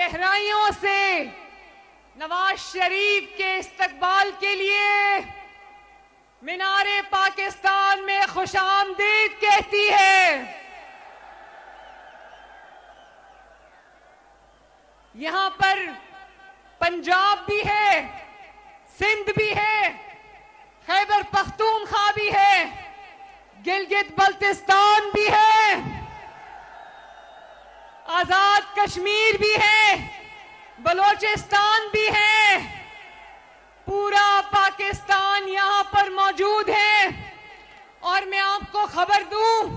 गहराइयों से नवाज शरीफ के इस्तकबाल के लिए मीनारे पाकिस्तान में खुशामदीद कहती है। यहां पर पंजाब भी है, सिंध भी है, खैबर पख्तूनख्वा भी है, गिलगित बल्तिस्तान भी है, आजाद कश्मीर भी है, बलोचिस्तान भी है। पूरा पाकिस्तान यहां पर मौजूद है। और मैं आपको खबर दूं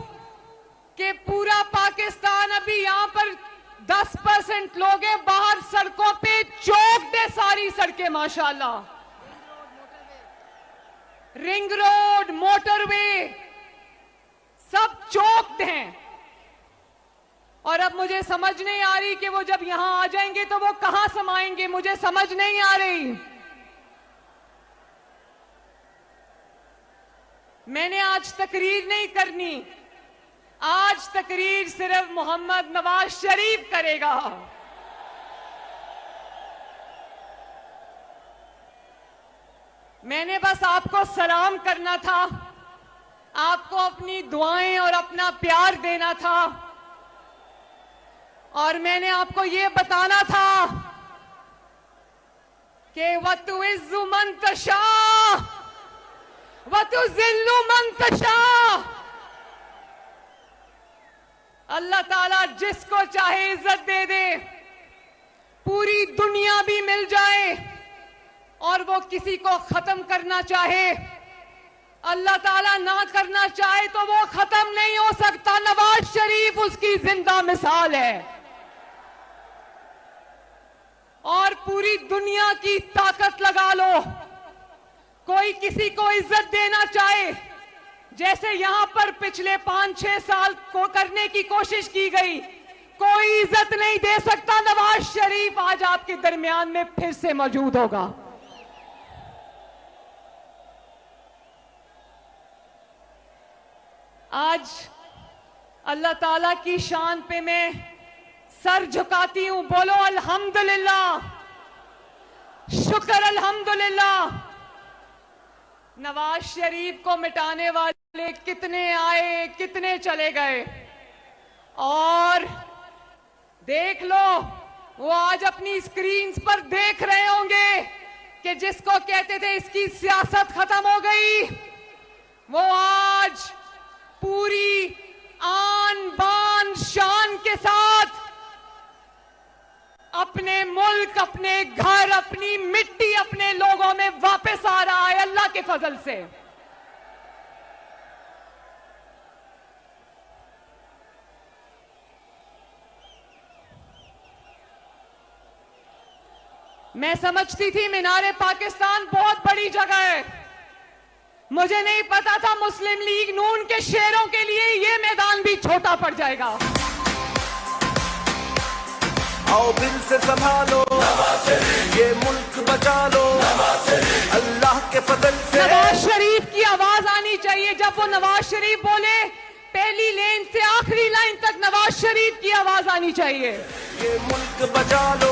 कि पूरा पाकिस्तान अभी यहां पर 10% लोग हैं, बाहर सड़कों पे चौकड है सारी सड़कें माशाल्लाह। रिंग रोड, मोटरवे सब चौकड हैं। और अब मुझे समझ नहीं आ रही कि वो जब यहां आ जाएंगे तो वो कहां समाएंगे, मुझे समझ नहीं आ रही। मैंने आज तकरीर नहीं करनी, आज तकरीर सिर्फ मोहम्मद नवाज शरीफ करेगा। मैंने बस आपको सलाम करना था, आपको अपनी दुआएं और अपना प्यार देना था, और मैंने आपको ये बताना था कि वतुइज़्ज़ु मन तशा वतुज़िल्लु मन तशा। अल्लाह ताला जिसको चाहे इज्जत दे दे, पूरी दुनिया भी मिल जाए और वो किसी को खत्म करना चाहे, अल्लाह ताला ना करना चाहे तो वो खत्म नहीं हो सकता। नवाज शरीफ उसकी जिंदा मिसाल है। और पूरी दुनिया की ताकत लगा लो, कोई किसी को इज्जत देना चाहे, जैसे यहां पर पिछले 5-6 साल को करने की कोशिश की गई, कोई इज्जत नहीं दे सकता। नवाज शरीफ आज आपके दरमियान में फिर से मौजूद होगा। आज अल्लाह ताला की शान पे मैं सर झुकाती हूं। बोलो अल्हम्दुलिल्लाह, शुक्र अल्हम्दुलिल्लाह। नवाज शरीफ को मिटाने वाले कितने आए, कितने चले गए, और देख लो वो आज अपनी स्क्रीन्स पर देख रहे होंगे कि जिसको कहते थे इसकी सियासत खत्म हो गई, वो आज पूरी आन बान शान के साथ अपने मुल्क, अपने घर, अपनी मिट्टी, अपने लोगों में वापस आ रहा है अल्लाह के फजल से। मैं समझती थी मीनारे पाकिस्तान बहुत बड़ी जगह है, मुझे नहीं पता था मुस्लिम लीग नून के शेरों के लिए ये मैदान भी छोटा पड़ जाएगा। आओ दिल से संभालो, ये मुल्क बचा लो, अल्लाह के फजल से। नवाज शरीफ की आवाज आनी चाहिए। जब वो नवाज शरीफ बोले, पहली लेन से आखिरी लाइन तक नवाज शरीफ की आवाज आनी चाहिए। ये मुल्क बचा लो।